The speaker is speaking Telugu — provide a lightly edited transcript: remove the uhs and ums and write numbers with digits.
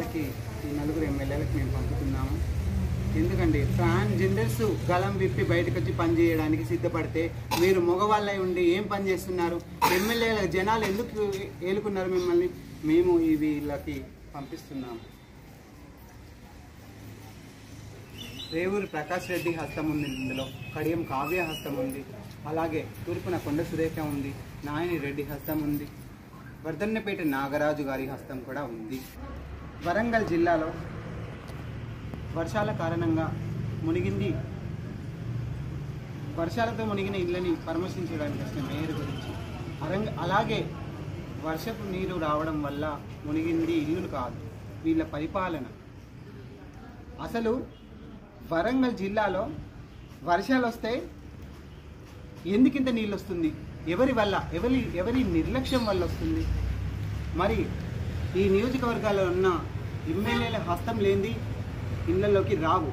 ఎమ్మెల్యేలకి ఈ 4 ఎమ్మెల్యేలకు మేము పంపుతున్నాము. ఎందుకంటే ట్రాన్స్జెండర్స్ గలం విప్పి బయటకు వచ్చి పని చేయడానికి సిద్ధపడితే మీరు మగవాళ్ళై ఉండి ఏం పని చేస్తున్నారు? ఎమ్మెల్యేల జనాలు ఎందుకు ఏలుకున్నారు మిమ్మల్ని? మేము వీళ్ళకి పంపిస్తున్నాము. రేవూరి ప్రకాష్ రెడ్డి హస్తం ఉంది, ఇందులో కడియం కావ్య హస్తం ఉంది, అలాగే తూర్పున కొండ సురేఖ ఉంది, నాయని రెడ్డి హస్తం ఉంది, వర్ధన్నపేట నాగరాజు గారి హస్తం కూడా ఉంది. వరంగల్ జిల్లాలో వర్షాల కారణంగా వర్షాలతో మునిగిన ఇళ్ళని పరామర్శించడానికి వచ్చిన మేయర్ గురించి, అలాగే వర్షపు నీరు రావడం వల్ల మునిగింది ఇల్లులు కాదు, వీళ్ళ పరిపాలన. అసలు వరంగల్ జిల్లాలో వర్షాలు వస్తే ఎందుకింత నీళ్ళు వస్తుంది? ఎవరి వల్ల? ఎవరి నిర్లక్ష్యం వల్ల వస్తుంది? మరి ఈ నియోజకవర్గాల్లో ఉన్న ఎమ్మెల్యేల హస్తం లేనిది ఇళ్లలోకి రావు.